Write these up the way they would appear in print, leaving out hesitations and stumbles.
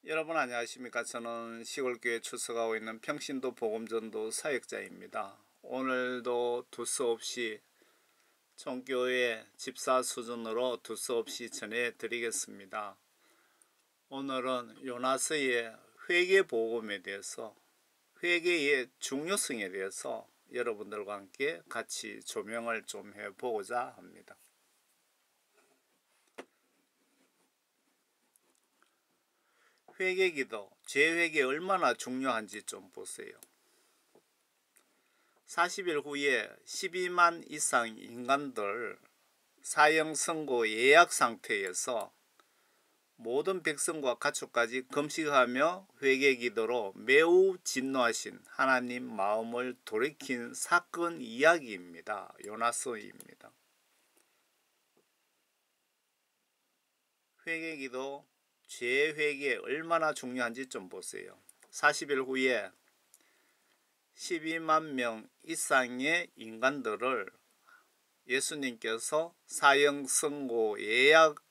여러분 안녕하십니까. 저는 시골교회 출석하고 있는 평신도 복음전도 사역자입니다. 오늘도 두서없이 총교회 집사 수준으로 두서없이 전해드리겠습니다. 오늘은 요나서의 회개 복음에 대해서, 회개의 중요성에 대해서 여러분들과 함께 같이 조명을 좀 해보고자 합니다. 회개기도, 죄회개 얼마나 중요한지 좀 보세요. 40일 후에 12만 이상 인간들 사형 선고 예약 상태에서 모든 백성과 가축까지 금식하며 회개기도로 매우 진노하신 하나님 마음을 돌이킨 사건 이야기입니다. 요나서입니다. 회개기도, 죄회개 얼마나 중요한지 좀 보세요. 40일 후에 12만 명 이상의 인간들을 예수님께서 사형 선고 예약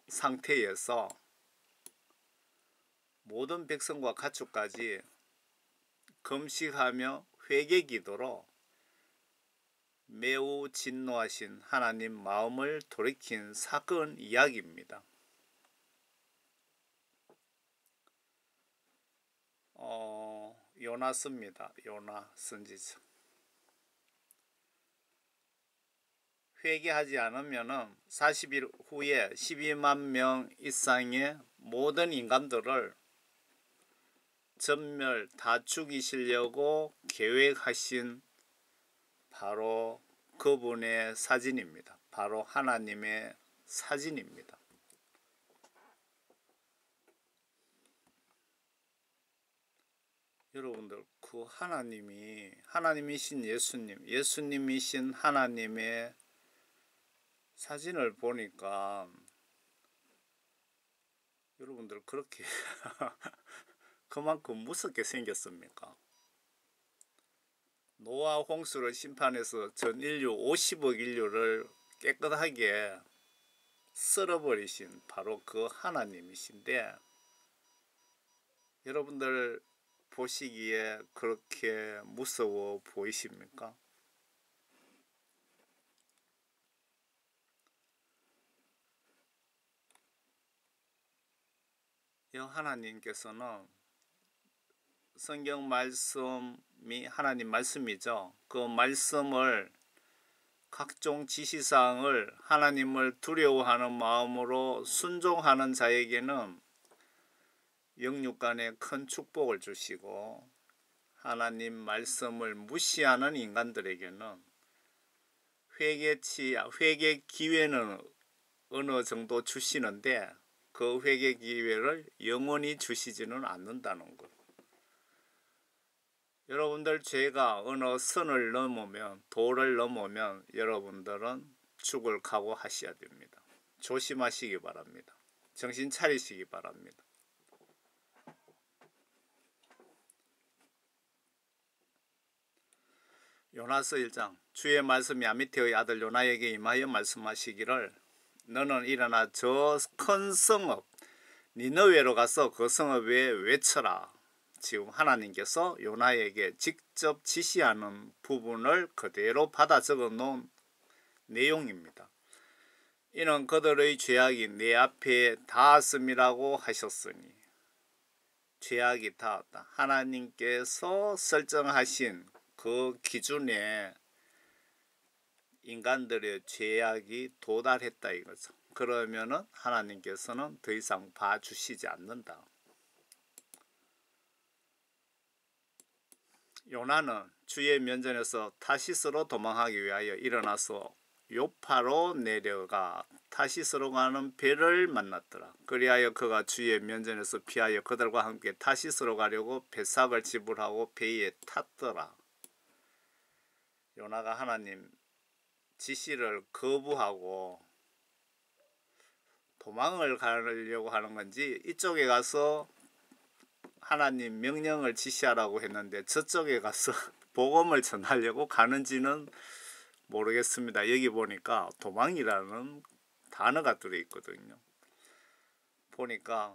상태에서 모든 백성과 가축까지 금식하며 회개기도로 매우 진노하신 하나님 마음을 돌이킨 사건 이야기입니다. 요나서입니다. 요나 선지자. 회개하지 않으면 40일 후에 12만 명 이상의 모든 인간들을 전멸 다 죽이시려고 계획하신 바로 그분의 사진입니다. 바로 하나님의 사진입니다. 여러분들, 그 하나님이신 예수님이신 하나님의 사진을 보니까 여러분들 그렇게 그만큼 무섭게 생겼습니까? 노아 홍수를 심판해서 전 인류 50억 인류를 깨끗하게 썰어버리신 바로 그 하나님이신데, 여러분들 보시기에 그렇게 무서워 보이십니까? 이 하나님께서는 성경 말씀이 하나님 말씀이죠. 그 말씀을 각종 지시사항을 하나님을 두려워하는 마음으로 순종하는 자에게는 영육간에 큰 축복을 주시고, 하나님 말씀을 무시하는 인간들에게는 회개 기회는 어느 정도 주시는데 그 회개 기회를 영원히 주시지는 않는다는 것. 여러분들 죄가 어느 선을 넘으면, 도를 넘으면 여러분들은 죽을 각오하셔야 됩니다. 조심하시기 바랍니다. 정신 차리시기 바랍니다. 요나서 1장. 주의 말씀이 아미태의 아들 요나에게 임하여 말씀하시기를, 너는 일어나 저 큰 성읍 니느웨로 가서 그 성읍에 외쳐라. 지금 하나님께서 요나에게 직접 지시하는 부분을 그대로 받아 적어 놓은 내용입니다. 이는 그들의 죄악이 내 앞에 닿았음이라고 하셨으니, 죄악이 닿았다. 하나님께서 설정하신 그 기준에 인간들의 죄악이 도달했다 이거죠. 그러면은 하나님께서는 더 이상 봐주시지 않는다. 요나는 주의 면전에서 타시스로 도망하기 위하여 일어나서 요파로 내려가 타시스로 가는 배를 만났더라. 그리하여 그가 주의 면전에서 피하여 그들과 함께 타시스로 가려고 배삭을 지불하고 배에 탔더라. 요나가 하나님 지시를 거부하고 도망을 가려고 하는 건지, 이쪽에 가서 하나님 명령을 지시하라고 했는데 저쪽에 가서 복음을 전하려고 가는지는 모르겠습니다. 여기 보니까 도망이라는 단어가 들어있거든요. 보니까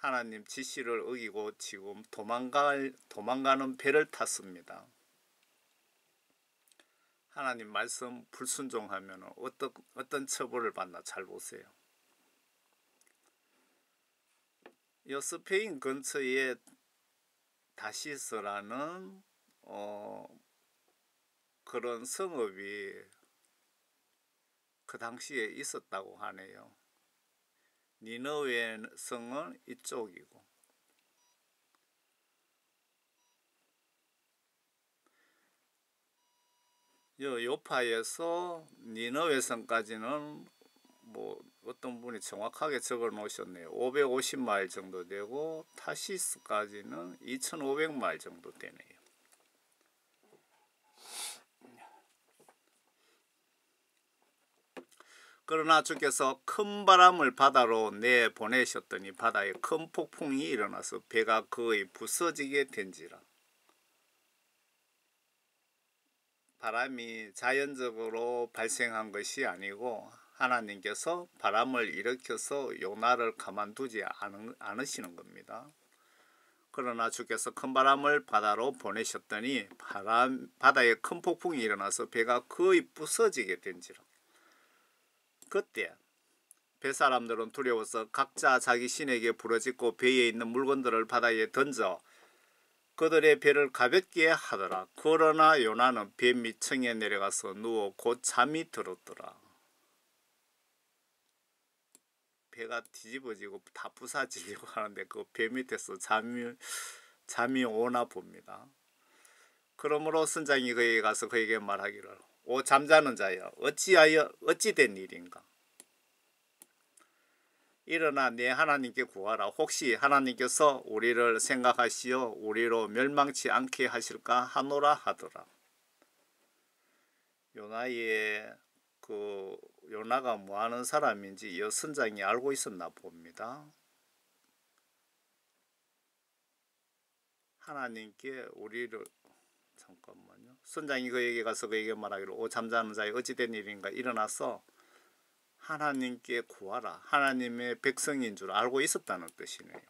하나님 지시를 어기고 지금 도망가는 배를 탔습니다. 하나님 말씀 불순종하면 어떤 처벌을 받나 잘 보세요. 이 스페인 근처에 다시스라는 그런 성읍이 그 당시에 있었다고 하네요. 니느웨 성은 이쪽이고, 요파에서 니느웨 성까지는 뭐 어떤 분이 정확하게 적어 놓으셨네요. 550마일 정도 되고 타시스까지는 2500마일 정도 되네요. 그러나 주께서 큰 바람을 바다로 내보내셨더니 바다에 큰 폭풍이 일어나서 배가 거의 부서지게 된지라. 바람이 자연적으로 발생한 것이 아니고 하나님께서 바람을 일으켜서 요나를 가만두지 않으시는 겁니다. 그러나 주께서 큰 바람을 바다로 보내셨더니 바다에 큰 폭풍이 일어나서 배가 거의 부서지게 된지라. 그때 뱃사람들은 두려워서 각자 자기 신에게 부르짖고 배에 있는 물건들을 바다에 던져 그들의 배를 가볍게 하더라. 그러나 요나는 배 밑층에 내려가서 누워 곧 잠이 들었더라. 배가 뒤집어지고 다 부사지려고 하는데 그 배 밑에서 잠이 오나 봅니다. 그러므로 선장이 그에게 가서 그에게 말하기를, 오 잠자는 자여, 어찌 된 일인가? 일어나 내 하나님께 구하라. 혹시 하나님께서 우리를 생각하시어 우리로 멸망치 않게 하실까 하노라 하더라. 요나가 뭐하는 사람인지 이 선장이 알고 있었나 봅니다. 하나님께 우리를 잠깐만요. 선장이 그에게 가서 그에게 말하기를, 오 잠자는 자여 어찌 된 일인가? 일어나서 하나님께 구하라. 하나님의 백성인 줄 알고 있었다는 뜻이네요.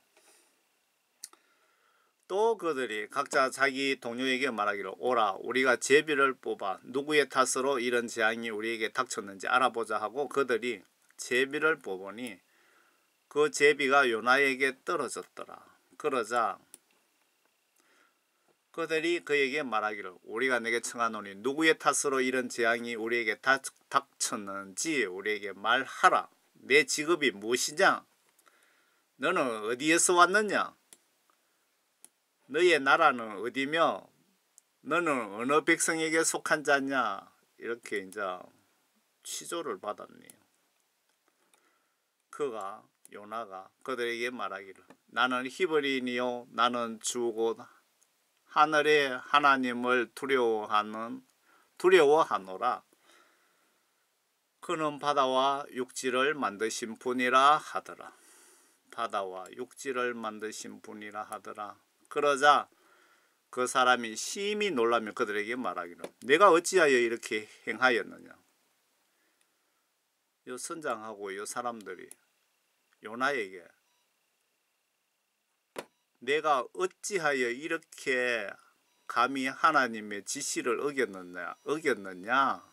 또 그들이 각자 자기 동료에게 말하기를, 오라 우리가 제비를 뽑아 누구의 탓으로 이런 재앙이 우리에게 닥쳤는지 알아보자 하고 그들이 제비를 뽑으니 그 제비가 요나에게 떨어졌더라. 그러자 그들이 그에게 말하기를, 우리가 내게 청하노니 누구의 탓으로 이런 재앙이 우리에게 닥쳤는지 우리에게 말하라. 내 직업이 무엇이냐? 너는 어디에서 왔느냐? 너의 나라는 어디며 너는 어느 백성에게 속한 자냐? 이렇게 이제 취조를 받았네요. 요나가 그들에게 말하기를, 나는 히브리인이요 나는 주 곧 하늘의 하나님을 두려워하노라. 그는 바다와 육지를 만드신 분이라 하더라. 바다와 육지를 만드신 분이라 하더라. 그러자 그 사람이 심히 놀라며 그들에게 말하기를, 내가 어찌하여 이렇게 행하였느냐? 이 선장하고 이 사람들이 요나에게 내가 어찌하여 이렇게 감히 하나님의 지시를 어겼느냐?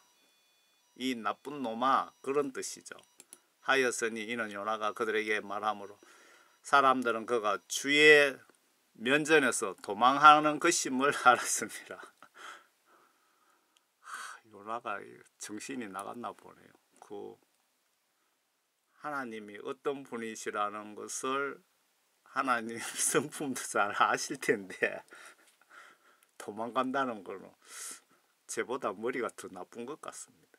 이 나쁜 놈아, 그런 뜻이죠. 하였으니 이는 요나가 그들에게 말하므로 사람들은 그가 주의 면전에서 도망하는 것임을 알았습니다. 요나가 정신이 나갔나 보네요. 하나님이 어떤 분이시라는 것을 하나님 성품도 잘 아실 텐데 도망간다는 거는 쟤보다 머리가 더 나쁜 것 같습니다.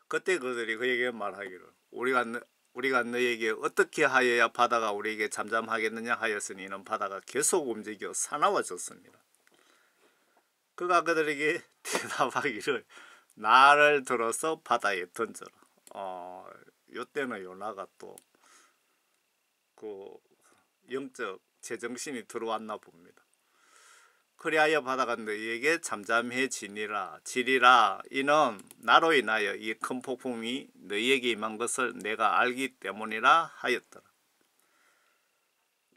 그때 그들이 그에게 말하기를, 우리가 너에게 어떻게 하여야 바다가 우리에게 잠잠하겠느냐 하였으니 이는 바다가 계속 움직여 사나워졌습니다. 그가 그들에게 대답하기를, 나를 들어서 바다에 던져라. 요때는 요나가 또 영적 제정신이 들어왔나 봅니다. 그리하여 바다가 너희에게 잠잠해지리라. 이는 나로 인하여 이 큰 폭풍이 너희에게 임한 것을 내가 알기 때문이라 하였더라.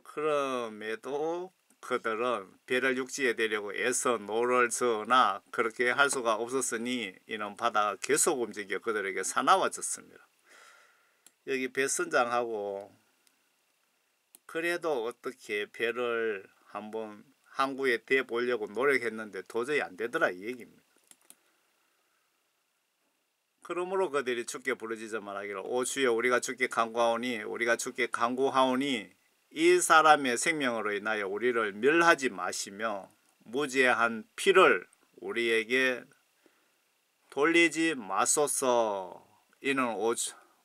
그럼에도 그들은 배를 육지에 대려고 애써 노를 저으나 그렇게 할 수가 없었으니 이는 바다가 계속 움직여 그들에게 사나워졌습니다. 여기 배 선장하고 그래도 어떻게 배를 한번 항구에 대보려고 노력했는데 도저히 안 되더라 이 얘기입니다. 그러므로 그들이 주께 부르짖어 말하기를 오 주여 우리가 주께 간구하오니 이 사람의 생명으로 인하여 우리를 멸하지 마시며 무죄한 피를 우리에게 돌리지 마소서. 이는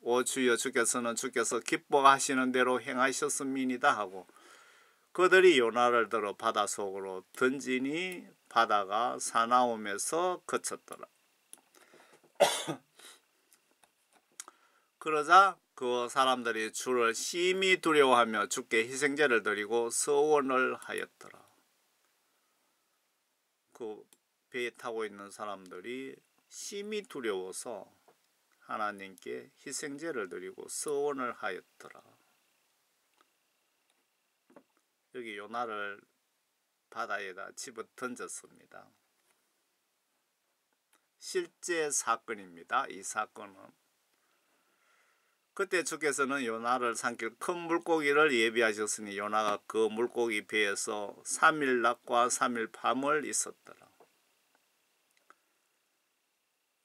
오 주여 주께서 기뻐하시는 대로 행하셨음이니이다 하고 그들이 요나를 들어 바다 속으로 던지니 바다가 사나움에서 그쳤더라. 그러자 그 사람들이 주를 심히 두려워하며 주께 희생제를 드리고 서원을 하였더라. 그 배에 타고 있는 사람들이 심히 두려워서 하나님께 희생제를 드리고 서원을 하였더라. 여기 요나를 바다에다 집어 던졌습니다. 실제 사건입니다. 이 사건은 그때 주께서는 요나를 삼킬 큰 물고기를 예비하셨으니 요나가 그 물고기 배에서 3일 낮과 3일 밤을 있었더라.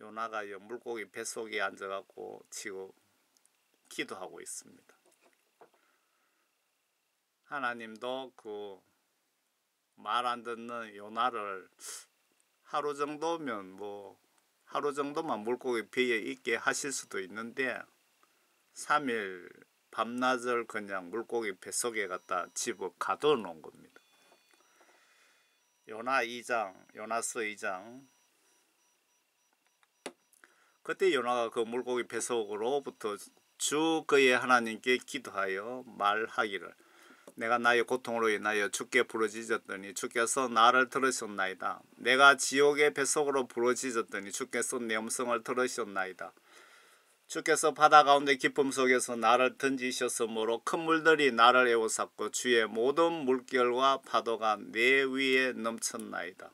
요나가 이 물고기 뱃속에 앉아갖고 지금 기도하고 있습니다. 하나님도 그 말 안 듣는 요나를 하루 정도면 하루 정도만 물고기 배에 있게 하실 수도 있는데 3일 밤낮을 그냥 물고기 뱃속에 갖다 집어 가둬 놓은 겁니다. 요나서 2장 그때 요나가 그 물고기 뱃속으로부터 주 그의 하나님께 기도하여 말하기를 내가 나의 고통으로 인하여 주께 부르짖었더니 주께서 나를 들으셨나이다. 내가 지옥의 뱃속으로 부르짖었더니 주께서 내 음성을 들으셨나이다. 주께서 바다 가운데 깊음 속에서 나를 던지셨으므로 큰 물들이 나를 에워쌌고 주의 모든 물결과 파도가 내 위에 넘쳤나이다.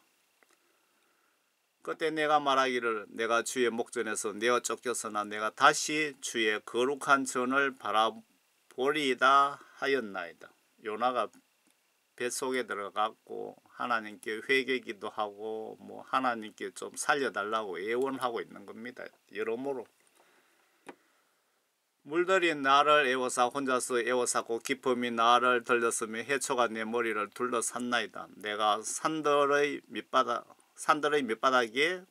그때 내가 말하기를 내가 주의 목전에서 내어 쫓겼으나 내가 다시 주의 거룩한 전을 바라보리이다 하였나이다. 요나가 뱃속에 들어갔고 하나님께 회개기도 하고 하나님께 좀 살려달라고 애원하고 있는 겁니다. 여러모로 물들이 나를 에워싸 혼자서 에워싸고 깊음이 나를 들렸으며 해초가 내 머리를 둘러쌌나이다. 내가 산들의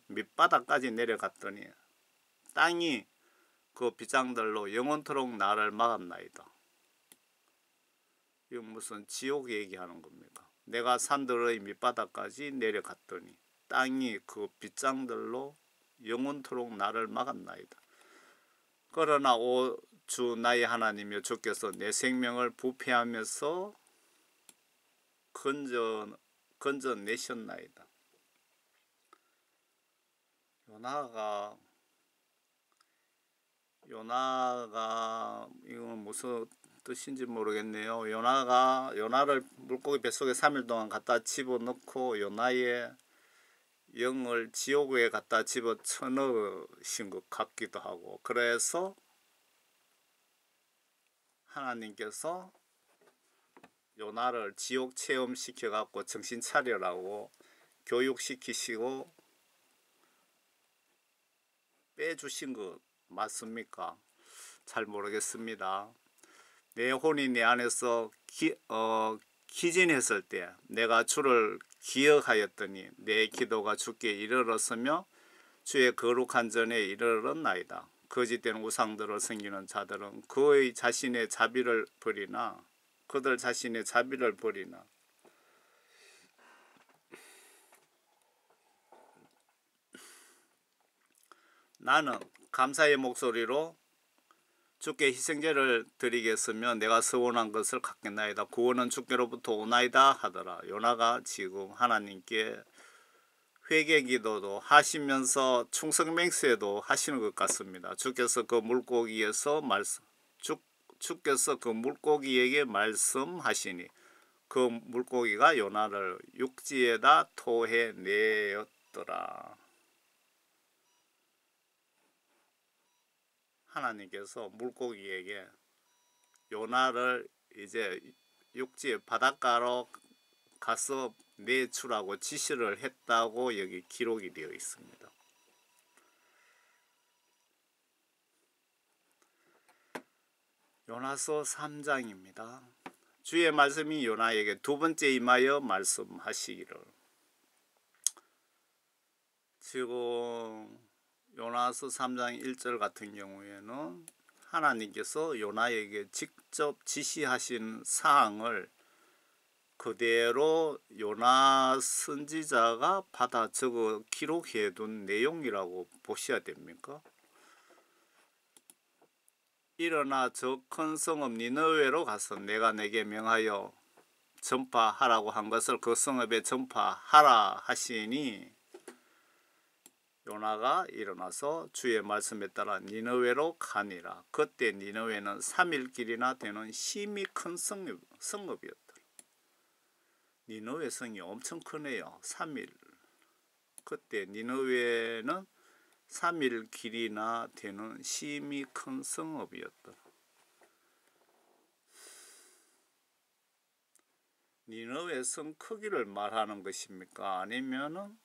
밑바닥까지 내려갔더니 땅이 그 빗장들로 영원토록 나를 막았나이다. 이건 무슨 지옥 얘기하는 겁니까? 내가 산들의 밑바닥까지 내려갔더니 땅이 그 빗장들로 영원토록 나를 막았나이다. 그러나 오 주 나의 하나님이여 주께서 내 생명을 부패하면서 건져내셨나이다. 요나가 이건 무슨 뜻인지 모르겠네요. 요나를 물고기 뱃속에 3일 동안 갖다 집어넣고 요나의 영을 지옥에 갖다 집어쳐넣으신 것 같기도 하고 그래서 하나님께서 요나를 지옥 체험시켜 갖고 정신 차려라고 교육시키시고 빼주신 것 맞습니까? 잘 모르겠습니다. 내 혼이 내 안에서 기진했을 때 내가 주를 기억하였더니 내 기도가 주께 이르렀으며 주의 거룩한 전에 이르렀나이다. 거짓된 우상들을 섬기는 자들은 그들 자신의 자비를 버리나 나는 감사의 목소리로 주께 희생제를 드리겠으며 내가 서원한 것을 갚겠나이다. 구원은 주께로부터 오나이다 하더라. 요나가 지금 하나님께 회개 기도도 하시면서 충성맹세도 하시는 것 같습니다. 주께서 그 물고기에서 주께서 그 물고기에게 말씀하시니 그 물고기가 요나를 육지에다 토해내었더라. 하나님께서 물고기에게 요나를 이제 육지의 바닷가로 가서 내주라고 지시를 했다고 여기 기록이 되어 있습니다. 요나서 3장입니다. 주의 말씀이 요나에게 두 번째 임하여 말씀하시기를. 지금 요나서 3장 1절 같은 경우에는 하나님께서 요나에게 직접 지시하신 사항을 그대로 요나 선지자가 받아 적어 기록해둔 내용이라고 보셔야 됩니까? 일어나 저 큰 성읍 니느웨로 가서 내가 내게 명하여 전파하라고 한 것을 그 성읍에 전파하라 하시니 요나가 일어나서 주의 말씀에 따라 니느웨로 가니라. 그때 니느웨는 3일 길이나 되는 심히 큰 성읍이었다. 니느웨 성이 엄청 크네요. 3일. 그때 니느웨는 3일 길이나 되는 심히 큰 성읍이었다. 니느웨 성 크기를 말하는 것입니까? 아니면은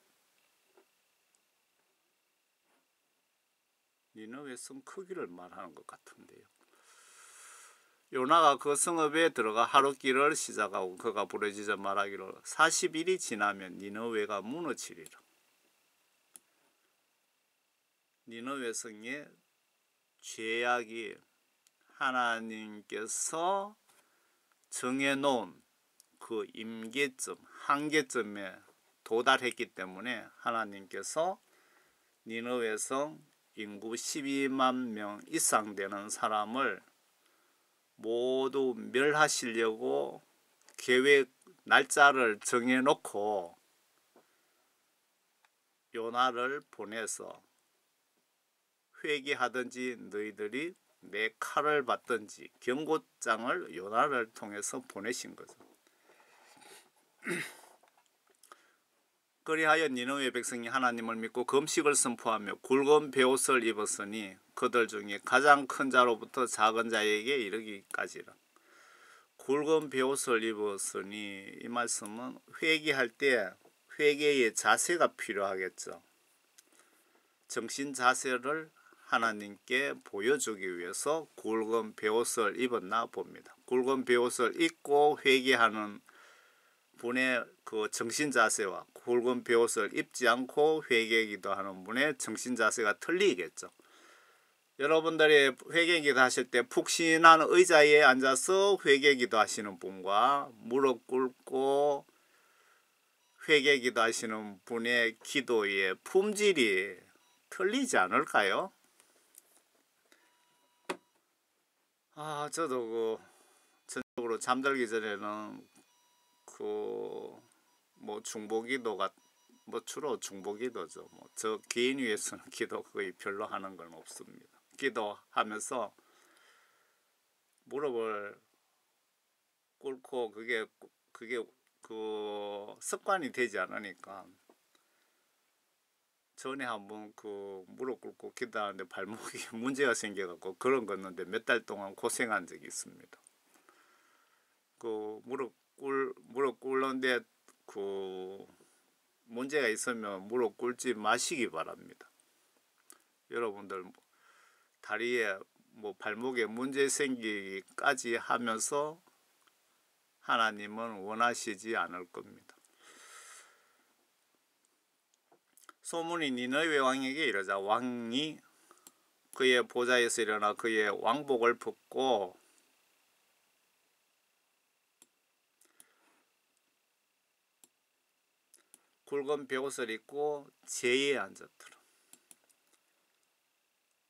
니느웨 성 크기를 말하는 것 같은데요. 요나가 그 성읍에 들어가 하루길을 시작하고 그가 부르짖어 말하기를 40일이 지나면 니느웨가 무너지리라. 니느웨 성의 죄악이 하나님께서 정해놓은 그 임계점, 한계점에 도달했기 때문에 하나님께서 니느웨 성 인구 12만 명 이상 되는 사람을 모두 멸하시려고 계획 날짜를 정해놓고 요나를 보내서 회개하든지 너희들이 내 칼을 받든지 경고장을 요나를 통해서 보내신 거죠. 그리하여 니느웨 백성이 하나님을 믿고 금식을 선포하며 굵은 베옷을 입었으니 그들 중에 가장 큰 자로부터 작은 자에게 이르기까지라. 굵은 베옷을 입었으니 이 말씀은 회개할 때 회개의 자세가 필요하겠죠. 정신 자세를 하나님께 보여주기 위해서 굵은 베옷을 입었나 봅니다. 굵은 베옷을 입고 회개하는 분의 그 정신 자세와 굵은 베옷을 입지 않고 회개기도 하는 분의 정신 자세가 틀리겠죠. 여러분들이 회개기도 하실 때 푹신한 의자에 앉아서 회개기도 하시는 분과 무릎 꿇고 회개기도 하시는 분의 기도의 품질이 틀리지 않을까요? 저도 전적으로 잠들기 전에는 뭐 중보기도가 주로 중보기도죠. 저 개인 위해서는 기도 거의 별로 하는 건 없습니다. 기도하면서 무릎을 꿇고 그게 그 습관이 되지 않으니까 전에 한번 그 무릎 꿇고 기도하는데 발목이 문제가 생겨갖고 그런 거였는데 몇 달 동안 고생한 적이 있습니다. 그 무릎 꿇는데 그 문제가 있으면 무릎 꿇지 마시기 바랍니다. 여러분들 다리에 발목에 문제 생기기까지 하면서 하나님은 원하시지 않을 겁니다. 소문이 니느웨 왕에게 이르자 왕이 그의 보좌에서 일어나 그의 왕복을 벗고 굵은 베옷을 입고 제에 앉았더라.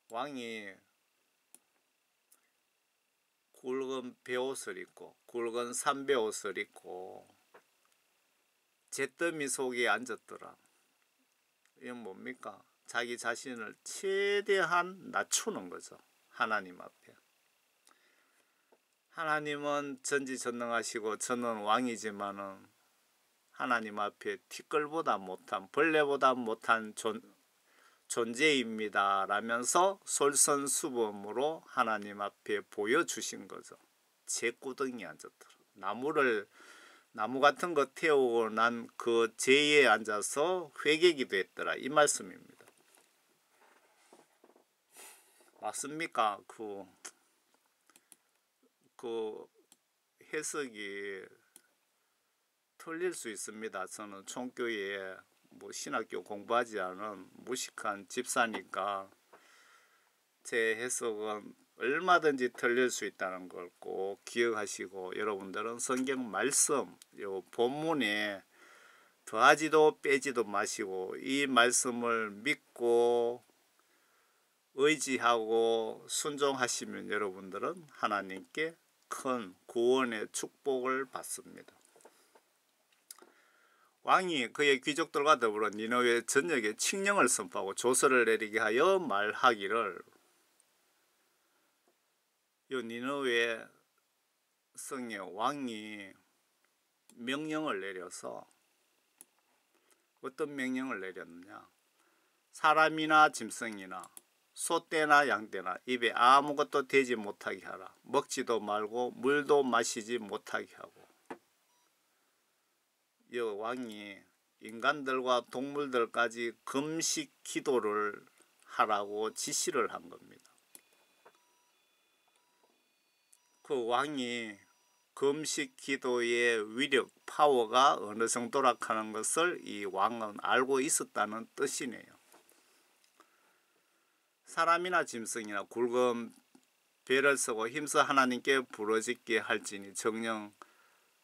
왕이 굵은 베옷을 입고 굵은 삼베옷을 입고 잿더미 속에 앉았더라. 이건 뭡니까? 자기 자신을 최대한 낮추는 거죠. 하나님 앞에. 하나님은 전지전능하시고 저는 왕이지만은 하나님 앞에 티끌보다 못한, 벌레보다 못한 존재입니다 라면서 솔선수범으로 하나님 앞에 보여주신 거죠. 제구덩이에 앉았더라. 나무 같은 거 태우고 난 그 제에 앉아서 회개기도 했더라. 이 말씀입니다. 맞습니까? 그 해석이 틀릴 수 있습니다. 저는 총교에 신학교 공부하지 않은 무식한 집사니까 제 해석은 얼마든지 틀릴 수 있다는 걸 꼭 기억하시고, 여러분들은 성경 말씀 요 본문에 더하지도 빼지도 마시고 이 말씀을 믿고 의지하고 순종하시면 여러분들은 하나님께 큰 구원의 축복을 받습니다. 왕이 그의 귀족들과 더불어 니느웨 전역에 칙령을 선포하고 조서를 내리게 하여 말하기를, 요 니느웨 성에 왕이 명령을 내려서 어떤 명령을 내렸느냐? 사람이나 짐승이나 소떼나 양떼나 입에 아무것도 대지 못하게 하라. 먹지도 말고 물도 마시지 못하게 하고. 이 왕이 인간들과 동물들까지 금식 기도를 하라고 지시를 한 겁니다. 그 왕이 금식 기도의 위력, 파워가 어느 정도라 하는 것을 이 왕은 알고 있었다는 뜻이네요. 사람이나 짐승이나 굵은 배를 쓰고 힘써 하나님께 부르짖게 할지니 정녕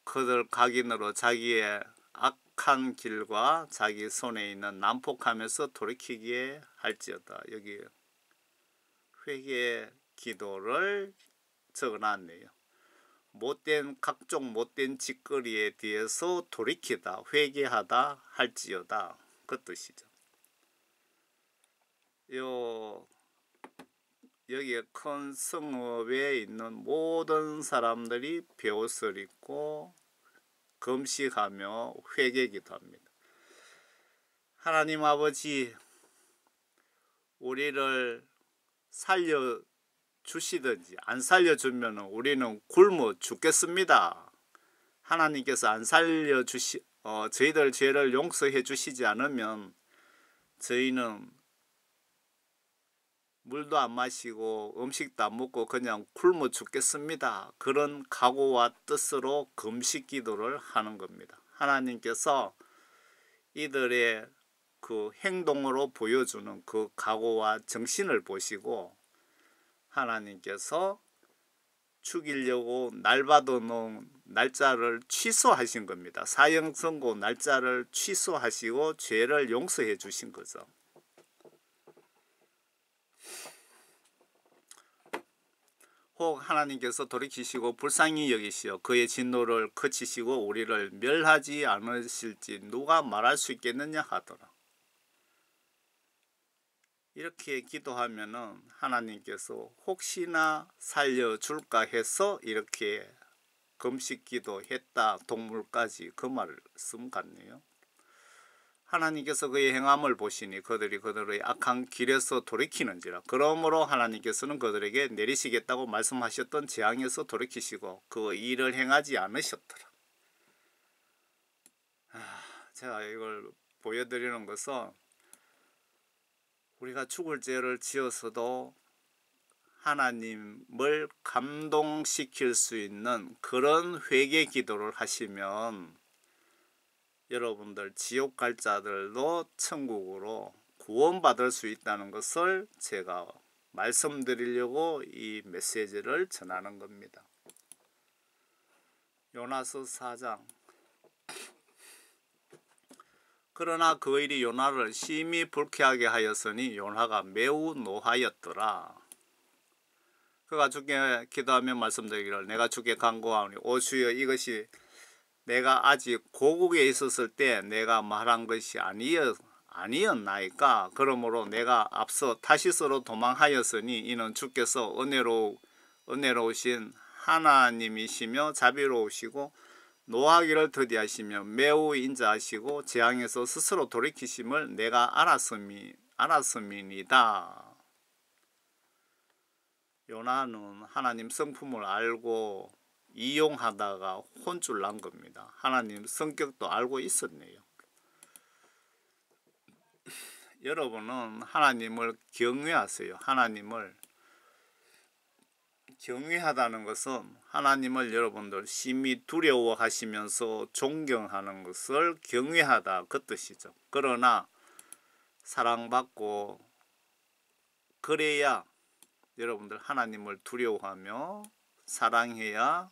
그들 각인으로 자기의 악한 길과 자기 손에 있는 난폭하면서 돌이키게 할지어다. 여기 회개 기도를 적어놨네요. 각종 못된 짓거리에 대해서 돌이키다, 회개하다 할지어다. 그 뜻이죠. 여기에 큰 성읍에 있는 모든 사람들이 베옷을 입고 금식하며 회개기도합니다. 하나님 아버지, 우리를 살려주시든지 안 살려주면 우리는 굶어 죽겠습니다. 하나님께서 안 저희들 죄를 용서해 주시지 않으면 저희는 물도 안 마시고 음식도 안 먹고 그냥 굶어 죽겠습니다. 그런 각오와 뜻으로 금식 기도를 하는 겁니다. 하나님께서 이들의 그 행동으로 보여주는 그 각오와 정신을 보시고 하나님께서 죽이려고 날받아 놓은 날짜를 취소하신 겁니다. 사형 선고 날짜를 취소하시고 죄를 용서해 주신 거죠. 혹 하나님께서 돌이키시고 불쌍히 여기시어 그의 진노를 그치시고 우리를 멸하지 않으실지 누가 말할 수 있겠느냐 하더라. 이렇게 기도하면은 하나님께서 혹시나 살려줄까 해서 이렇게 금식 기도했다. 동물까지 그 말씀 같네요. 하나님께서 그의 행함을 보시니 그들이 그들의 악한 길에서 돌이키는지라. 그러므로 하나님께서는 그들에게 내리시겠다고 말씀하셨던 재앙에서 돌이키시고 그 일을 행하지 않으셨더라. 제가 이걸 보여드리는 것은 우리가 죽을 죄를 지어서도 하나님을 감동시킬 수 있는 그런 회개 기도를 하시면 여러분들 지옥 갈 자들도 천국으로 구원받을 수 있다는 것을 제가 말씀드리려고 이 메시지를 전하는 겁니다. 요나서 4장. 그러나 그 일이 요나를 심히 불쾌하게 하였으니 요나가 매우 노하였더라. 그가 주께 기도하며 말씀드리기를 내가 주께 간구하오니 오 주여 이것이 내가 아직 고국에 있었을 때 내가 말한 것이 아니었나이까. 그러므로 내가 앞서 타시스로 도망하였으니 이는 주께서 은혜로우신 하나님이시며 자비로우시고 노하기를 더디하시며 매우 인자하시고 재앙에서 스스로 돌이키심을 내가 알았음이니이다. 요나는 하나님 성품을 알고 이용하다가 혼쭐 난 겁니다. 하나님 성격도 알고 있었네요. 여러분은 하나님을 경외하세요. 하나님을 경외하다는 것은 하나님을 여러분들 심히 두려워하시면서 존경하는 것을 경외하다 그 뜻이죠. 그러나 사랑받고 그래야 여러분들 하나님을 두려워하며 사랑해야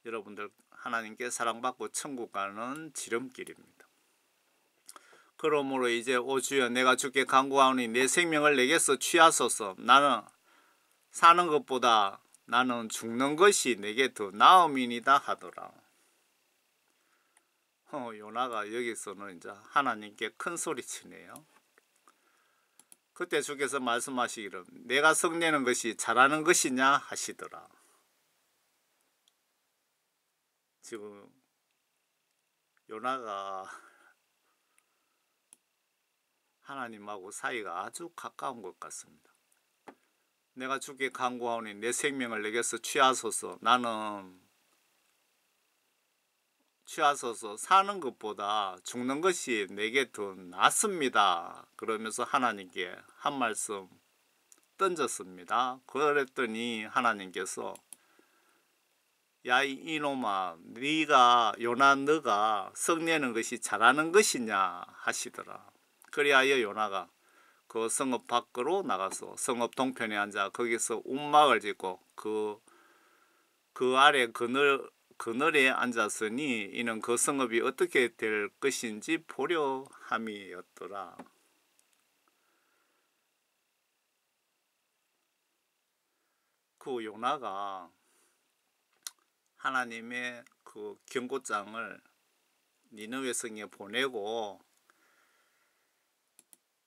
여러분들 하나님께 사랑받고 천국 가는 지름길입니다. 그러므로 이제 오 주여 내가 주께 간구하오니 내 생명을 내게서 취하소서. 나는 사는 것보다 나는 죽는 것이 내게 더 나음이니이다 하더라. 요나가 여기서는 이제 하나님께 큰 소리치네요. 그때 주께서 말씀하시기를 내가 성내는 것이 잘하는 것이냐 하시더라. 지금 요나가 하나님하고 사이가 아주 가까운 것 같습니다. 내가 주께 간구하오니 내 생명을 내게서 취하소서. 나는 취하소서. 사는 것보다 죽는 것이 내게 더 낫습니다. 그러면서 하나님께 한 말씀 던졌습니다. 그랬더니 하나님께서 야 이놈아 요나 너가 성내는 것이 잘하는 것이냐 하시더라. 그리하여 요나가 그 성읍 밖으로 나가서 성읍 동편에 앉아 거기서 움막을 짓고 그 아래 그늘에 앉았으니 이는 그 성읍이 어떻게 될 것인지 보려 함이었더라. 그 요나가 하나님의 그 경고장을 니느웨 성에 보내고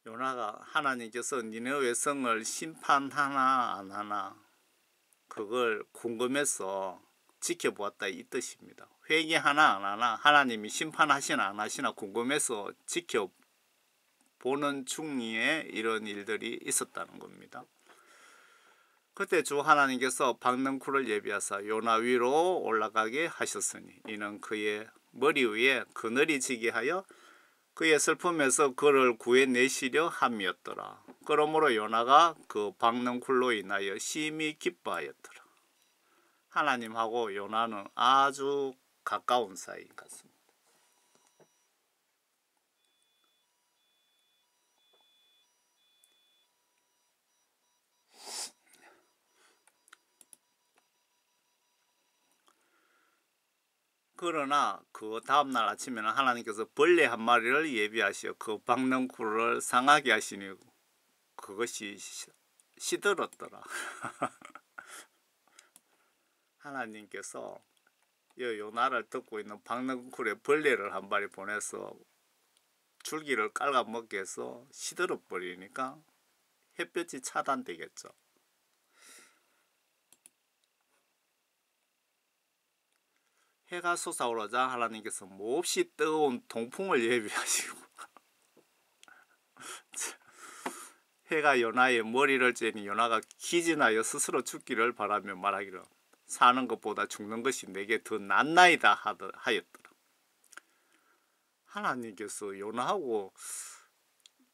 요나가 하나님께서 니느웨 성을 심판하나 안 하나 그걸 궁금해서 지켜보았다 이 뜻입니다. 회개하나 안 하나 하나님이 심판하시나 안 하시나 궁금해서 지켜보는 중에 이런 일들이 있었다는 겁니다. 그때 주 하나님께서 박능쿨을 예비하사 요나 위로 올라가게 하셨으니 이는 그의 머리 위에 그늘이 지게 하여 그의 슬픔에서 그를 구해내시려 함이었더라. 그러므로 요나가 그 박능쿨로 인하여 심히 기뻐하였더라. 하나님하고 요나는 아주 가까운 사이 같습니다. 그러나 그 다음날 아침에는 하나님께서 벌레 한 마리를 예비하시어 그 박능쿨을 상하게 하시니 그것이 시들었더라. 하나님께서 요나를 듣고 있는 박능쿨에 벌레를 한 마리 보내서 줄기를 깔아먹게 해서 시들어 버리니까 햇볕이 차단되겠죠. 해가 솟아오르자 하나님께서 몹시 뜨거운 동풍을 예비하시고 해가 요나의 머리를 쬐니 요나가 기진하여 스스로 죽기를 바라며 말하기를 사는 것보다 죽는 것이 내게 더 낫나이다 하였더라. 하나님께서 요나하고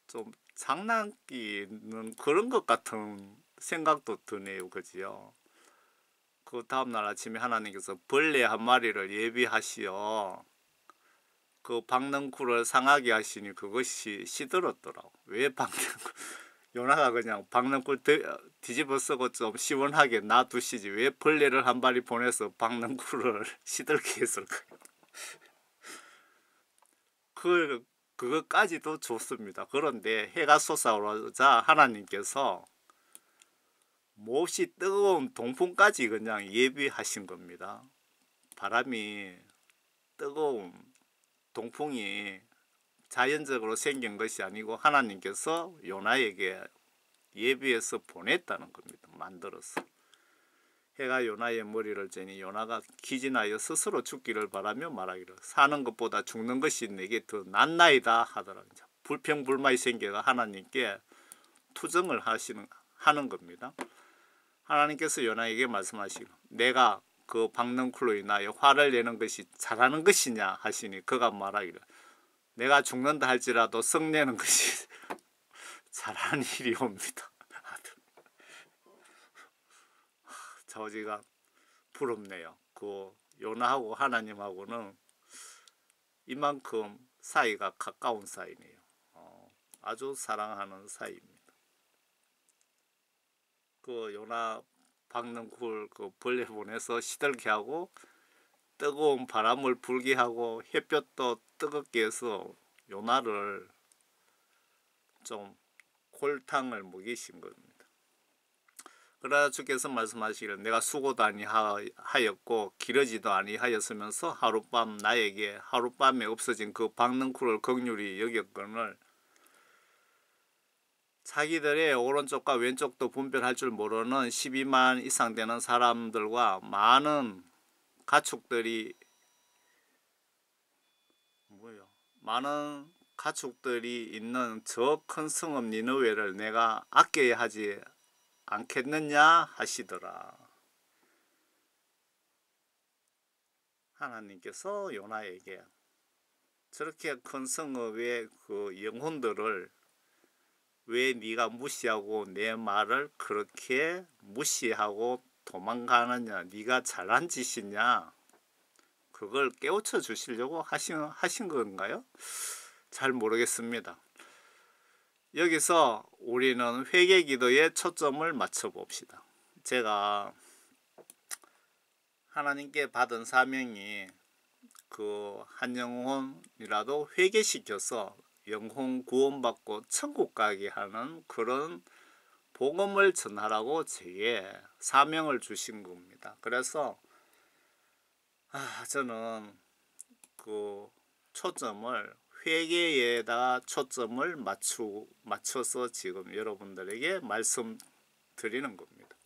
좀 장난기는 그런 것 같은 생각도 드네요. 그지요? 그 다음날 아침에 하나님께서 벌레 한 마리를 예비하시어 그 박능쿨을 상하게 하시니 그것이 시들었더라고. 왜 박능쿨? 요나가 그냥 박능쿨 뒤집어 쓰고 좀 시원하게 놔두시지 왜 벌레를 한 마리 보내서 박능쿨을 시들게 했을까요? 그것까지도 좋습니다. 그런데 해가 솟아오르자 하나님께서 몹시 뜨거운 동풍까지 그냥 예비하신 겁니다. 바람이 뜨거운 동풍이 자연적으로 생긴 것이 아니고 하나님께서 요나에게 예비해서 보냈다는 겁니다. 만들어서. 해가 요나의 머리를 쬐니 요나가 기진하여 스스로 죽기를 바라며 말하기를 사는 것보다 죽는 것이 내게 더 낫나이다 하더라. 불평불만이 생겨가 하나님께 투정을 하는 겁니다. 하나님께서 요나에게 말씀하시고 내가 그 박넝쿨로 인하여 화를 내는 것이 잘하는 것이냐 하시니 그가 말하기를 내가 죽는다 할지라도 성내는 것이 잘하는 일이옵니다. 저지가 부럽네요. 그 요나하고 하나님하고는 이만큼 사이가 가까운 사이네요. 아주 사랑하는 사이입니다. 그 요나 박넝쿨 그 벌레 보내서 시들게 하고 뜨거운 바람을 불게 하고 햇볕도 뜨겁게 해서 요나를 좀 골탕을 먹이신 겁니다. 그러나 주께서 말씀하시기를 내가 수고도 아니하였고 기르지도 아니하였으면서 하룻밤 나에게 하룻밤에 없어진 그 박넝쿨을 긍휼히 여겼거늘 자기들의 오른쪽과 왼쪽도 분별할 줄 모르는 12만 이상 되는 사람들과 많은 가축들이 있는 저 큰 성읍 니느웨를 내가 아껴야 하지 않겠느냐 하시더라. 하나님께서 요나에게 저렇게 큰 성읍의 그 영혼들을 왜 네가 무시하고 내 말을 그렇게 무시하고 도망가느냐, 네가 잘한 짓이냐, 그걸 깨우쳐 주시려고 하신 건가요? 잘 모르겠습니다. 여기서 우리는 회개 기도에 초점을 맞춰 봅시다. 제가 하나님께 받은 사명이 그 한 영혼이라도 회개시켜서 영혼 구원받고 천국 가게 하는 그런 복음을 전하라고 제게 사명을 주신 겁니다. 그래서 저는 그 초점을 회개에다 초점을 맞춰서 지금 여러분들에게 말씀드리는 겁니다.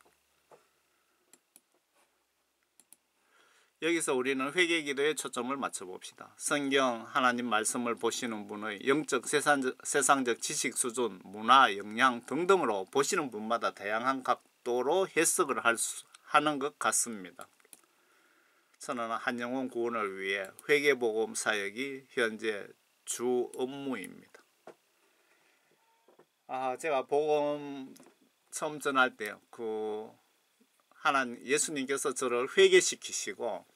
여기서 우리는 회개 기도에 초점을 맞춰 봅시다. 성경 하나님 말씀을 보시는 분의 영적 세상적 지식 수준, 문화, 역량 등등으로 보시는 분마다 다양한 각도로 해석을 하는 것 같습니다. 저는 한 영혼 구원을 위해 회개복음 사역이 현재 주 업무입니다. 제가 복음 처음 전할 때 예수님께서 저를 회개시키시고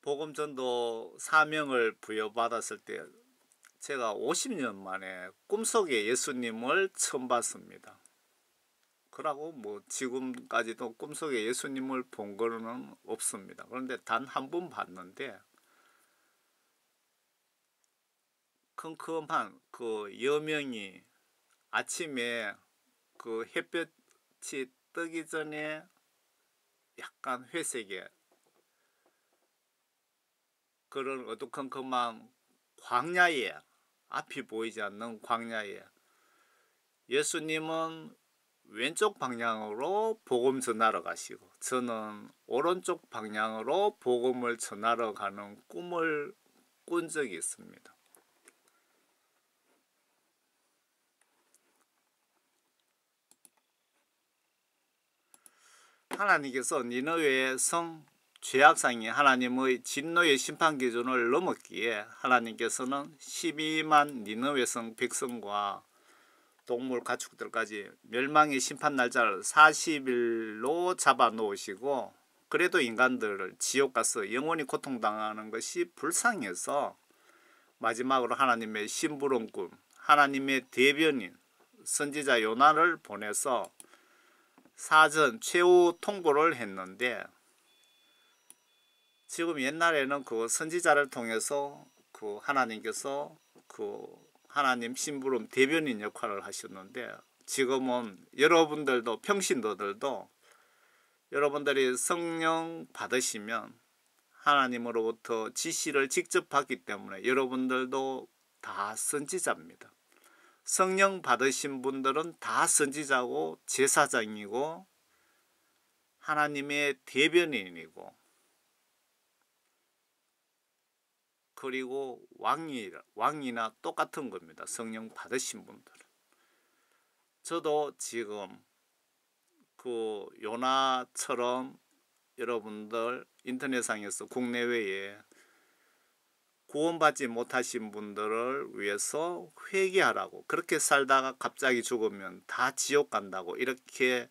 복음 전도 사명을 부여받았을 때 제가 50년 만에 꿈속에 예수님을 처음 봤습니다. 그러고 지금까지도 꿈속에 예수님을 본 거는 없습니다. 그런데 단 한 번 봤는데 컴컴한 그 여명이 아침에 그 햇볕이 뜨기 전에 약간 회색의 그런 어두컴컴한 광야에, 앞이 보이지 않는 광야에 예수님은 왼쪽 방향으로 복음 전하러 가시고 저는 오른쪽 방향으로 복음을 전하러 가는 꿈을 꾼 적이 있습니다. 하나님께서 니느웨의 성 죄악상이 하나님의 진노의 심판 기준을 넘었기에 하나님께서는 12만 니느웨 성 백성과 동물 가축들까지 멸망의 심판 날짜를 40일로 잡아 놓으시고 그래도 인간들을 지옥 가서 영원히 고통당하는 것이 불쌍해서 마지막으로 하나님의 심부름꾼, 하나님의 대변인 선지자 요나를 보내서 사전 최후 통보를 했는데 지금 옛날에는 그 선지자를 통해서 하나님께서 하나님 심부름 대변인 역할을 하셨는데 지금은 여러분들도 평신도들도 여러분들이 성령 받으시면 하나님으로부터 지시를 직접 받기 때문에 여러분들도 다 선지자입니다. 성령 받으신 분들은 다 선지자고 제사장이고 하나님의 대변인이고 그리고 왕이나 똑같은 겁니다. 성령 받으신 분들은. 저도 지금 그 요나처럼 여러분들 인터넷상에서 국내외에 구원받지 못하신 분들을 위해서 회개하라고, 그렇게 살다가 갑자기 죽으면 다 지옥 간다고 이렇게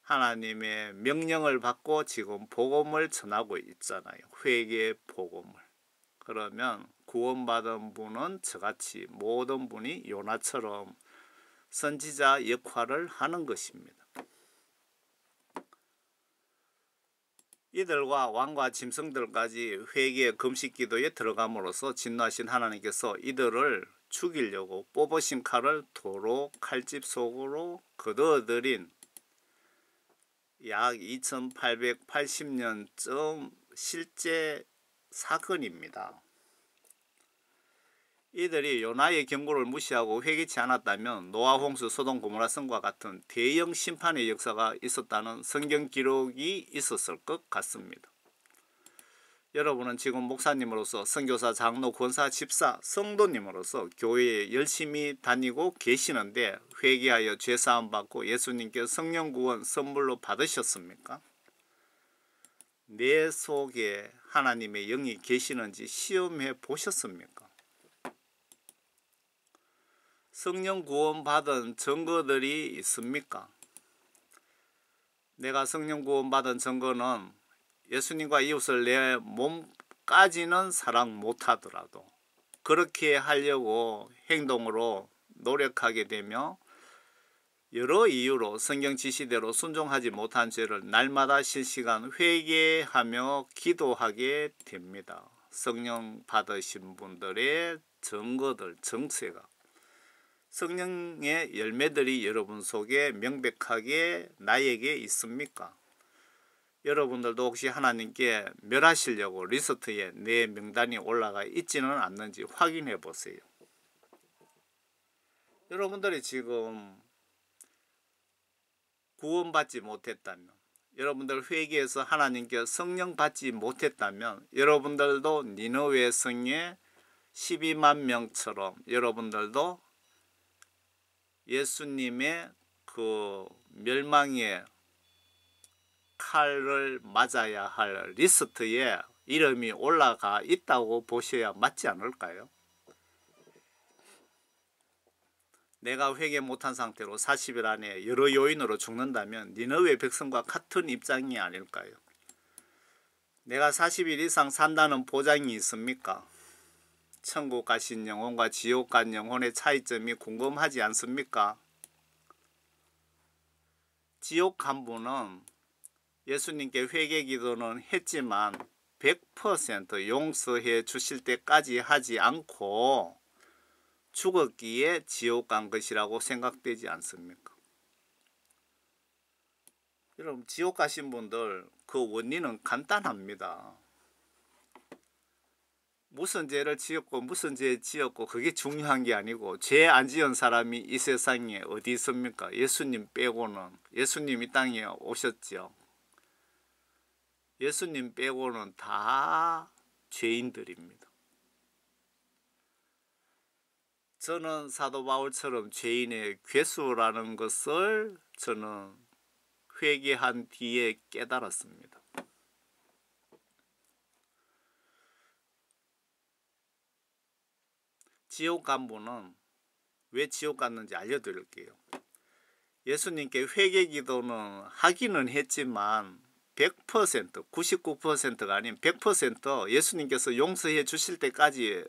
하나님의 명령을 받고 지금 복음을 전하고 있잖아요. 회개의 복음을. 그러면 구원받은 분은 저같이 모든 분이 요나처럼 선지자 역할을 하는 것입니다. 이들과 왕과 짐승들까지 회개의 금식기도에 들어감으로써 진노하신 하나님께서 이들을 죽이려고 뽑으신 칼을 도로 칼집 속으로 거두어들인 약 2880년쯤 실제 사건입니다. 이들이 요나의 경고를 무시하고 회개치 않았다면 노아 홍수 소돔 고모라 성과 같은 대형 심판의 역사가 있었다는 성경 기록이 있었을 것 같습니다. 여러분은 지금 목사님으로서 선교사, 장로, 권사, 집사, 성도님으로서 교회에 열심히 다니고 계시는데 회개하여 죄사함 받고 예수님께 성령 구원 선물로 받으셨습니까? 내 속에 하나님의 영이 계시는지 시험해 보셨습니까? 성령 구원 받은 증거들이 있습니까? 내가 성령 구원 받은 증거는 예수님과 이웃을 내 몸까지는 사랑 못하더라도 그렇게 하려고 행동으로 노력하게 되며 여러 이유로 성경 지시대로 순종하지 못한 죄를 날마다 실시간 회개하며 기도하게 됩니다. 성령 받으신 분들의 증거들, 정체가, 성령의 열매들이 여러분 속에 명백하게 나에게 있습니까? 여러분들도 혹시 하나님께 멸하시려고 리스트에 내 명단이 올라가 있지는 않는지 확인해 보세요. 여러분들이 지금 구원받지 못했다면, 여러분들 회개해서 하나님께 성령 받지 못했다면 여러분들도 니느웨 성의 12만 명처럼 여러분들도 예수님의 그 멸망의 칼을 맞아야 할 리스트에 이름이 올라가 있다고 보셔야 맞지 않을까요? 내가 회개 못한 상태로 40일 안에 여러 요인으로 죽는다면 니느웨 백성과 같은 입장이 아닐까요? 내가 40일 이상 산다는 보장이 있습니까? 천국 가신 영혼과 지옥 간 영혼의 차이점이 궁금하지 않습니까? 지옥 간 분은 예수님께 회개 기도는 했지만 100% 용서해 주실 때까지 하지 않고 죽었기에 지옥 간 것이라고 생각되지 않습니까? 여러분, 지옥 가신 분들 그 원인은 간단합니다. 무슨 죄를 지었고 무슨 죄 지었고 그게 중요한 게 아니고 죄 안 지은 사람이 이 세상에 어디 있습니까? 예수님 빼고는. 예수님 이 땅에 오셨죠. 예수님 빼고는 다 죄인들입니다. 저는 사도 바울처럼 죄인의 괴수라는 것을 저는 회개한 뒤에 깨달았습니다. 지옥 간 분은 왜 지옥 갔는지 알려드릴게요. 예수님께 회개 기도는 하기는 했지만 100%, 99%가 아닌 100% 예수님께서 용서해 주실 때까지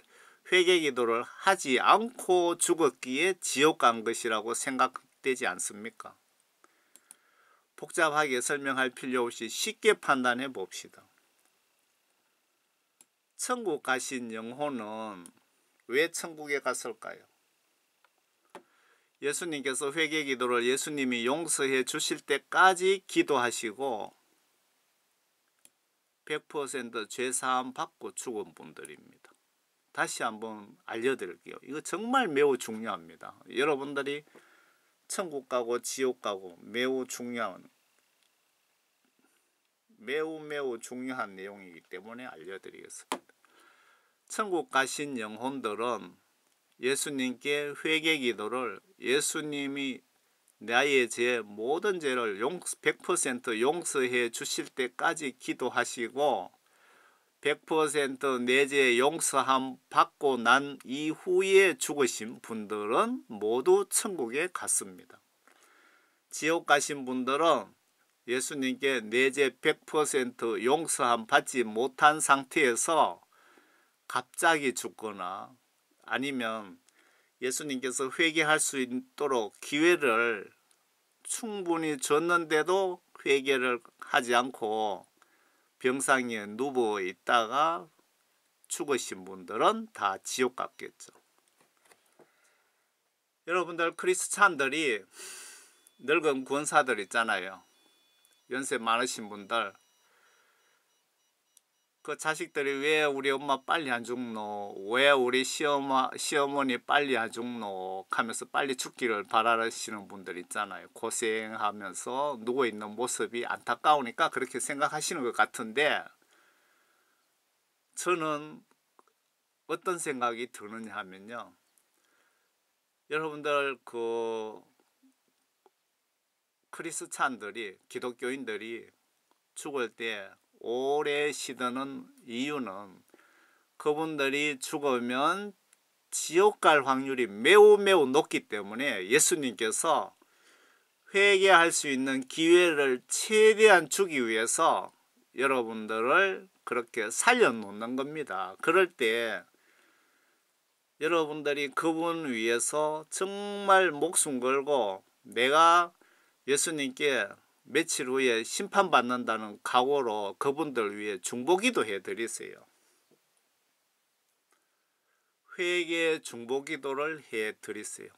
회개 기도를 하지 않고 죽었기에 지옥 간 것이라고 생각되지 않습니까? 복잡하게 설명할 필요 없이 쉽게 판단해 봅시다. 천국 가신 영혼은 왜 천국에 갔을까요? 예수님께서 회개 기도를 예수님이 용서해 주실 때까지 기도하시고 100% 죄사함 받고 죽은 분들입니다. 다시 한번 알려드릴게요. 이거 정말 매우 중요합니다. 여러분들이 천국 가고 지옥 가고 매우 중요한 내용이기 때문에 알려드리겠습니다. 천국 가신 영혼들은 예수님께 회개 기도를 예수님이 나의 죄 모든 죄를 100% 용서해 주실 때까지 기도하시고 100% 내 죄 용서함 받고 난 이후에 죽으신 분들은 모두 천국에 갔습니다. 지옥 가신 분들은 예수님께 내 죄 100% 용서함 받지 못한 상태에서 갑자기 죽거나 아니면 예수님께서 회개할 수 있도록 기회를 충분히 줬는데도 회개를 하지 않고 병상에 누워 있다가 죽으신 분들은 다 지옥 갔겠죠. 여러분들 크리스찬들이 늙은 권사들 있잖아요. 연세 많으신 분들, 그 자식들이 왜 우리 엄마 빨리 안 죽노, 왜 우리 시어머니 빨리 안 죽노 하면서 빨리 죽기를 바라시는 분들 있잖아요. 고생하면서 누워있는 모습이 안타까우니까 그렇게 생각하시는 것 같은데, 저는 어떤 생각이 드느냐 하면요, 여러분들 크리스찬들이, 기독교인들이 죽을 때 오래 시드는 이유는 그분들이 죽으면 지옥 갈 확률이 매우 높기 때문에 예수님께서 회개할 수 있는 기회를 최대한 주기 위해서 여러분들을 그렇게 살려놓는 겁니다. 그럴 때 여러분들이 그분 위해서 정말 목숨 걸고 내가 예수님께 며칠 후에 심판받는다는 각오로 그분들 위해 중보기도 해드리세요. 회개 중보기도를 해드리세요.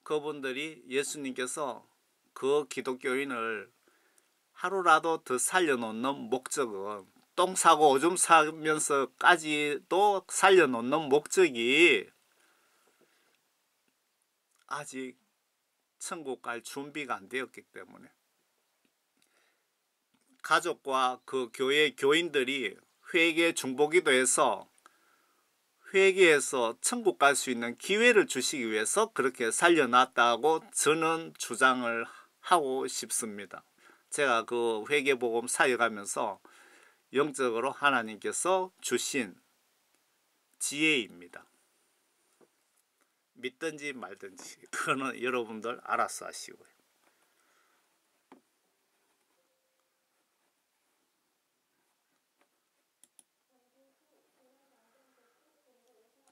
그분들이 예수님께서 그 기독교인을 하루라도 더 살려놓는 목적은 똥 싸고 오줌 싸면서까지도 살려놓는 목적이 아직 천국 갈 준비가 안 되었기 때문에 가족과 그 교회 교인들이 회개 중보기도해서 회개해서 천국 갈 수 있는 기회를 주시기 위해서 그렇게 살려놨다고 저는 주장을 하고 싶습니다. 제가 그 회개복음 사역하면서 영적으로 하나님께서 주신 지혜입니다. 믿든지 말든지 그거는 여러분들 알아서 하시고요.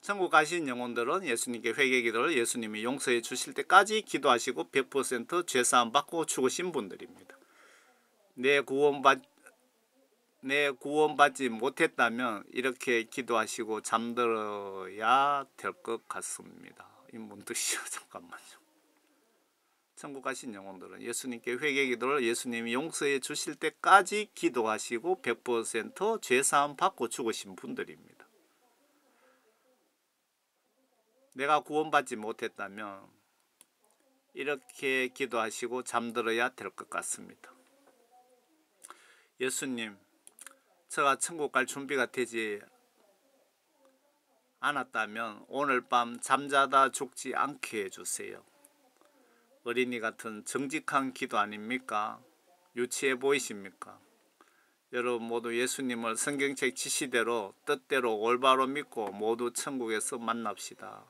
천국 가신 영혼들은 예수님께 회개기도를 예수님이 용서해 주실 때까지 기도하시고 100% 죄사함 받고 죽으신 분들입니다. 내 구원받지 못했다면 이렇게 기도하시고 잠들어야 될 것 같습니다. 이 뭔 뜻이야? 잠깐만요. 천국 가신 영혼들은 예수님께 회개기도를 예수님이 용서해 주실 때까지 기도하시고 100% 죄사함 받고 죽으신 분들입니다. 내가 구원받지 못했다면 이렇게 기도하시고 잠들어야 될 것 같습니다. 예수님, 제가 천국 갈 준비가 되지 않았다면 오늘 밤 잠자다 죽지 않게 해주세요. 어린이 같은 정직한 기도 아닙니까? 유치해 보이십니까? 여러분 모두 예수님을 성경책 지시대로 뜻대로 올바로 믿고 모두 천국에서 만납시다.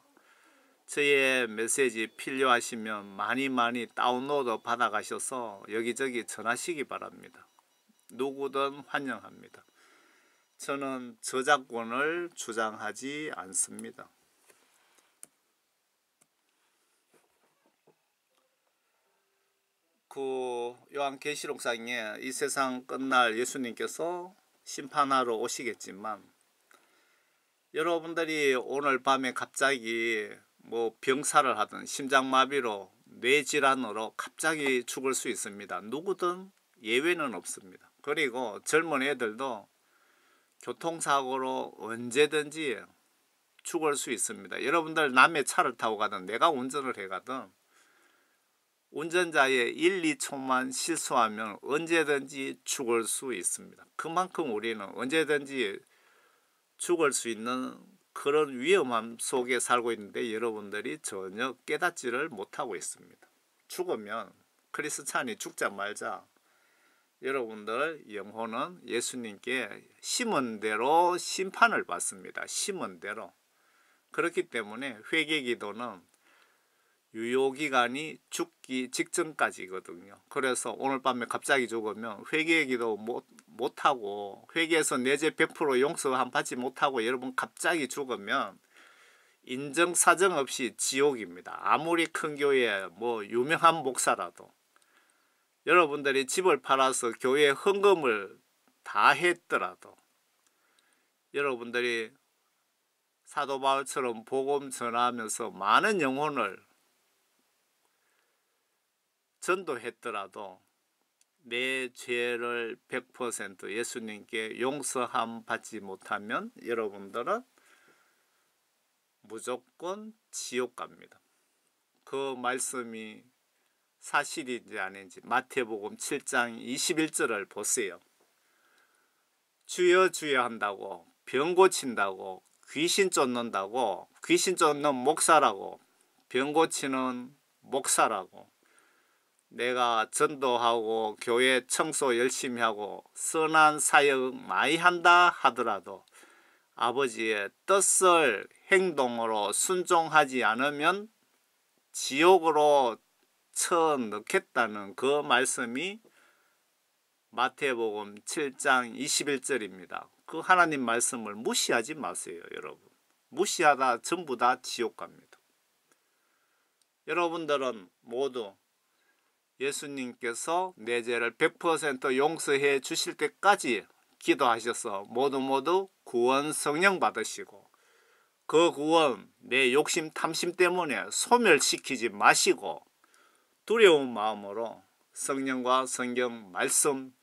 저의 메시지 필요하시면 많이 다운로드 받아가셔서 여기저기 전하시기 바랍니다. 누구든 환영합니다. 저는 저작권을 주장하지 않습니다. 요한계시록상에 이 세상 끝날 예수님께서 심판하러 오시겠지만 여러분들이 오늘 밤에 갑자기 뭐 병사를 하든 심장마비로 뇌질환으로 갑자기 죽을 수 있습니다. 누구든 예외는 없습니다. 그리고 젊은 애들도 교통사고로 언제든지 죽을 수 있습니다. 여러분들 남의 차를 타고 가든 내가 운전을 해가든 운전자의 1, 2초만 실수하면 언제든지 죽을 수 있습니다. 그만큼 우리는 언제든지 죽을 수 있는 그런 위험함 속에 살고 있는데 여러분들이 전혀 깨닫지를 못하고 있습니다. 죽으면 크리스찬이 죽자 말자 여러분들 영혼은 예수님께 심은 대로 심판을 받습니다. 심은 대로. 그렇기 때문에 회개기도는 유효기간이 죽기 직전까지거든요. 그래서 오늘 밤에 갑자기 죽으면 회개기도 못하고 회개해서 내 죄 100% 용서 받지 못하고 여러분 갑자기 죽으면 인정사정 없이 지옥입니다. 아무리 큰 교회 뭐 유명한 목사라도 여러분들이 집을 팔아서 교회에 헌금을 다 했더라도 여러분들이 사도 바울처럼 복음 전하면서 많은 영혼을 전도했더라도 내 죄를 100% 예수님께 용서함 받지 못하면 여러분들은 무조건 지옥 갑니다. 그 말씀이 사실인지 아닌지 마태복음 7장 21절을 보세요. 주여 주여 한다고 병 고친다고 귀신 쫓는다고 귀신 쫓는 목사라고 병 고치는 목사라고 내가 전도하고 교회 청소 열심히 하고 선한 사역 많이 한다 하더라도 아버지의 뜻을 행동으로 순종하지 않으면 지옥으로 쳐넣겠다는 그 말씀이 마태복음 7장 21절입니다. 그 하나님 말씀을 무시하지 마세요, 여러분. 무시하다 전부 다 지옥 갑니다. 여러분들은 모두 예수님께서 내 죄를 100% 용서해 주실 때까지 기도하셔서 모두 구원 성령 받으시고 그 구원 내 욕심 탐심 때문에 소멸시키지 마시고 두려운 마음으로 성령과 성경 말씀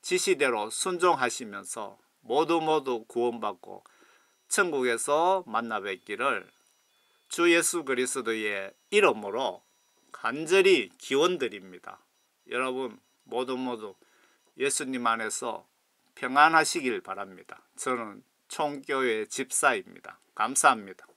지시대로 순종하시면서 모두 구원받고 천국에서 만나 뵙기를 주 예수 그리스도의 이름으로 간절히 기원드립니다. 여러분 모두 예수님 안에서 평안하시길 바랍니다. 저는 총교회 집사입니다. 감사합니다.